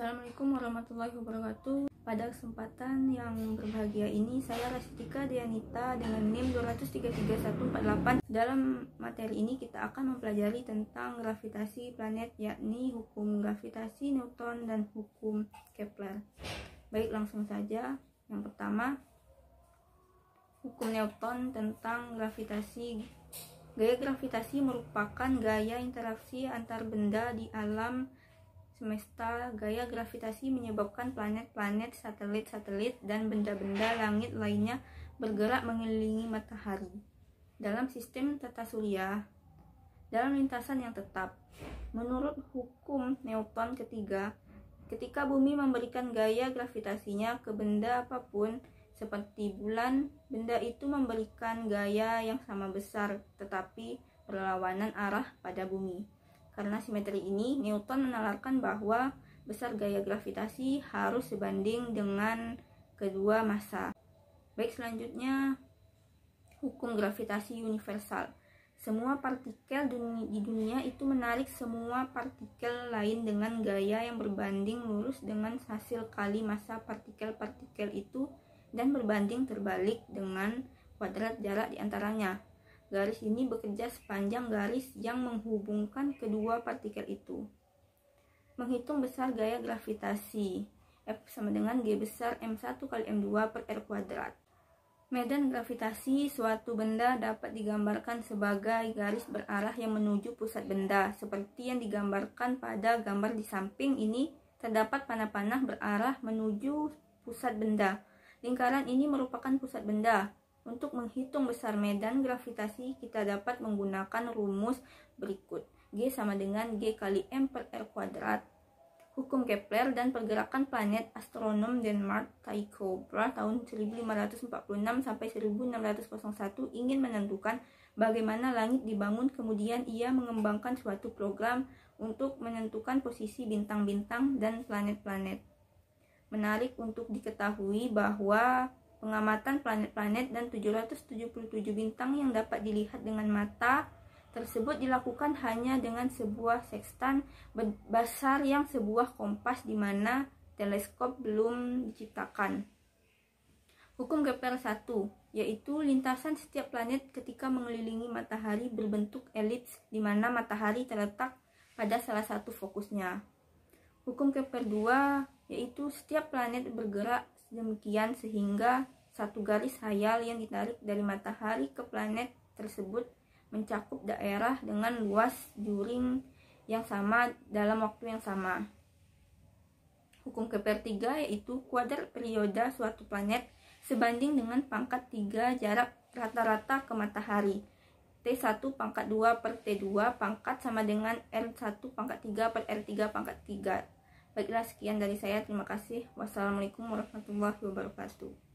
Assalamualaikum warahmatullahi wabarakatuh. Pada kesempatan yang berbahagia ini, saya Rastika Dianita dengan NIM 2333148. Dalam materi ini kita akan mempelajari tentang gravitasi planet, yakni hukum gravitasi Newton dan hukum Kepler. Baik, langsung saja. Yang pertama, hukum Newton tentang gravitasi. Gaya gravitasi merupakan gaya interaksi antar benda di alam semesta. Gaya gravitasi menyebabkan planet-planet, satelit-satelit, dan benda-benda langit lainnya bergerak mengelilingi matahari dalam sistem tata surya dalam lintasan yang tetap. Menurut hukum Newton ketiga, ketika bumi memberikan gaya gravitasinya ke benda apapun seperti bulan, benda itu memberikan gaya yang sama besar tetapi berlawanan arah pada bumi. Karena simetri ini, Newton menalarkan bahwa besar gaya gravitasi harus sebanding dengan kedua massa. Baik, selanjutnya hukum gravitasi universal. Semua partikel di dunia itu menarik semua partikel lain dengan gaya yang berbanding lurus dengan hasil kali massa partikel-partikel itu dan berbanding terbalik dengan kuadrat jarak di antaranya. Garis ini bekerja sepanjang garis yang menghubungkan kedua partikel itu. Menghitung besar gaya gravitasi. F sama dengan G besar M1 kali M2 per R kuadrat. Medan gravitasi suatu benda dapat digambarkan sebagai garis berarah yang menuju pusat benda. Seperti yang digambarkan pada gambar di samping ini, terdapat panah-panah berarah menuju pusat benda. Lingkaran ini merupakan pusat benda. Untuk menghitung besar medan gravitasi, kita dapat menggunakan rumus berikut. G sama dengan G kali M per R kuadrat. Hukum Kepler dan pergerakan planet. Astronom Denmark Tycho Brahe tahun 1546 sampai 1601 ingin menentukan bagaimana langit dibangun. Kemudian ia mengembangkan suatu program untuk menentukan posisi bintang-bintang dan planet-planet. Menarik untuk diketahui bahwa pengamatan planet-planet dan 777 bintang yang dapat dilihat dengan mata tersebut dilakukan hanya dengan sebuah sekstan besar yang sebuah kompas, di mana teleskop belum diciptakan. Hukum Kepler 1, yaitu lintasan setiap planet ketika mengelilingi matahari berbentuk elips, di mana matahari terletak pada salah satu fokusnya. Hukum Kepler 2, yaitu setiap planet bergerak demikian sehingga satu garis khayal yang ditarik dari matahari ke planet tersebut mencakup daerah dengan luas juring yang sama dalam waktu yang sama. Hukum Kepler 3, yaitu kuadrat periode suatu planet sebanding dengan pangkat 3 jarak rata-rata ke matahari. T1 pangkat 2 per T2 pangkat sama dengan R1 pangkat 3 per R3 pangkat 3. Baiklah, sekian dari saya. Terima kasih. Wassalamualaikum warahmatullahi wabarakatuh.